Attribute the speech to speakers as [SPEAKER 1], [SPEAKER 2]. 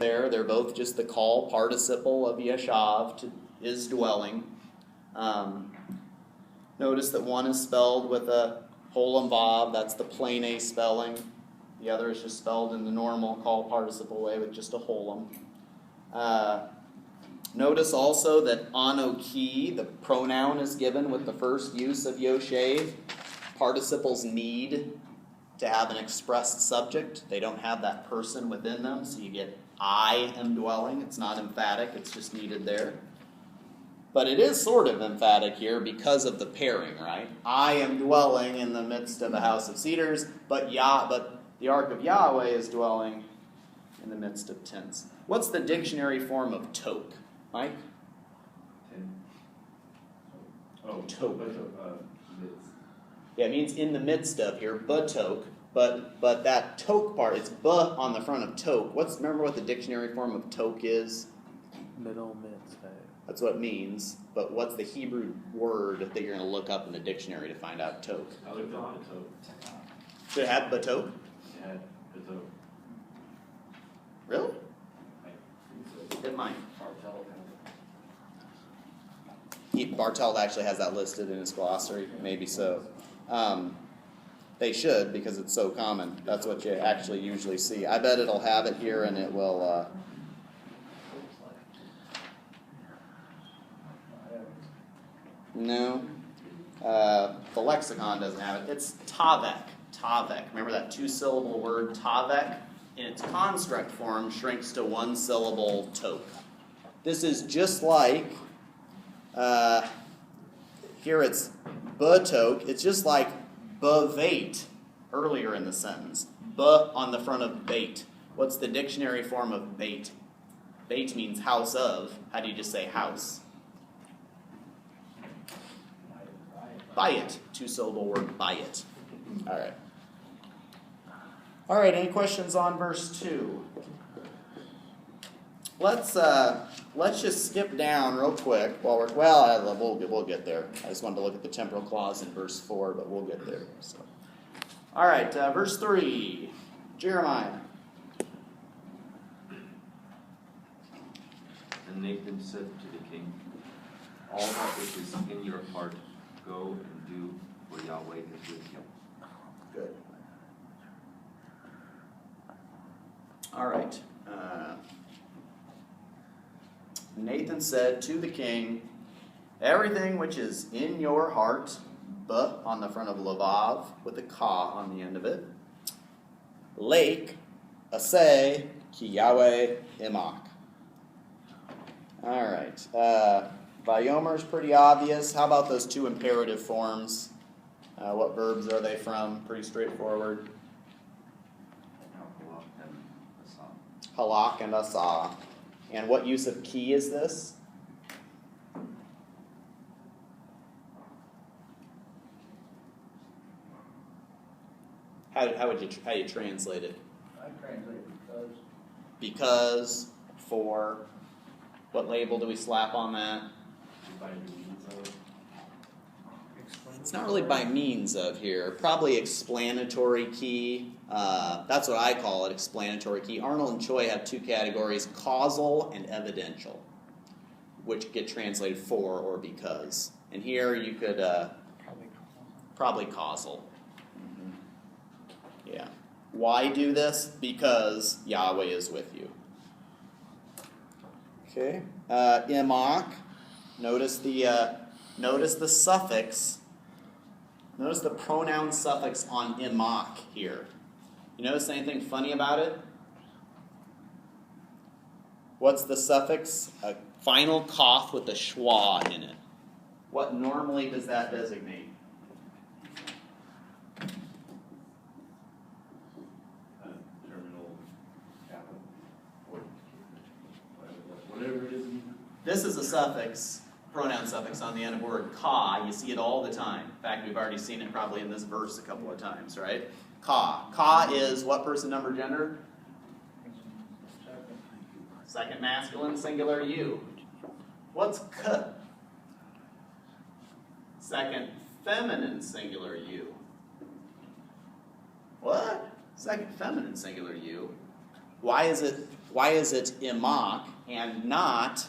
[SPEAKER 1] there. They're both just the call participle of yeshav, is dwelling. Notice that one is spelled with a holem vav, that's the plain A spelling. The other is just spelled in the normal call participle way with just a holem. Notice also that anoki, the pronoun, is given with the first use of yoshev. Participles need to have an expressed subject. They don't have that person within them, so you get I am dwelling. It's not emphatic, it's just needed there. But it is sort of emphatic here because of the pairing, right? I am dwelling in the midst of a house of cedars, but the ark of Yahweh is dwelling in the midst of tents. What's the dictionary form of tok, Mike? Tok. Yeah, it means in the midst of here, batok. But that tok part, it's ba on the front of tok. Remember what the dictionary form of tok is?
[SPEAKER 2] Middle midst.
[SPEAKER 1] That's what it means. But what's the Hebrew word that you're going to look up in the dictionary to find out tok?
[SPEAKER 3] I looked up batok.
[SPEAKER 1] Should it have batok?
[SPEAKER 3] Yeah, batok.
[SPEAKER 1] Really? It might. Bartelt actually has that listed in his glossary. Maybe so. They should, because it's so common. That's what you actually usually see. I bet it'll have it here, and it will... No. The lexicon doesn't have it. It's tavek. Tavek. Remember that two-syllable word, tavek? In its construct form, shrinks to one-syllable tok. This is just like... here it's batok. It's just like bavait earlier in the sentence. Ba on the front of bait. What's the dictionary form of bait? Bait means house of. How do you just say house? Bayit. Two-syllable word, bayit. All right, any questions on verse 2? Let's just skip down real quick while we'll get there. I just wanted to look at the temporal clause in verse 4, but we'll get there. So. All right, verse 3, Jeremiah.
[SPEAKER 4] And Nathan said to the king, all that which is in your heart, go and do, for Yahweh is with you.
[SPEAKER 1] Good. All right. Nathan said to the king, everything which is in your heart, ba on the front of lavav, with a ka on the end of it, lake, asay, ki Yahweh imak. All right. Vayomer is pretty obvious. How about those two imperative forms? What verbs are they from? Pretty straightforward. Halak and asa. And what use of ki is this? How you translate it?
[SPEAKER 5] I translate because.
[SPEAKER 1] Because, for. What label do we slap on that? It's not really by means of here. Probably explanatory key. That's what I call it, explanatory key. Arnold and Choi have two categories, causal and evidential, which get translated for or because. And here you could probably causal. Yeah. Why do this? Because Yahweh is with you. Okay. Imak. Notice the suffix. Notice the pronoun suffix on imak here. You notice anything funny about it? What's the suffix? A final cough with a schwa in it. What normally does that designate?
[SPEAKER 3] Terminal capital. Or whatever it is.
[SPEAKER 1] This is a suffix, pronoun suffix on the end of word ka. You see it all the time. In fact, we've already seen it probably in this verse a couple of times, right? Ka. Ka is what person, number, gender? Second masculine, singular, you. What's k? Second feminine, singular, you. What? Second feminine, singular, you. Why is it why is it imach and not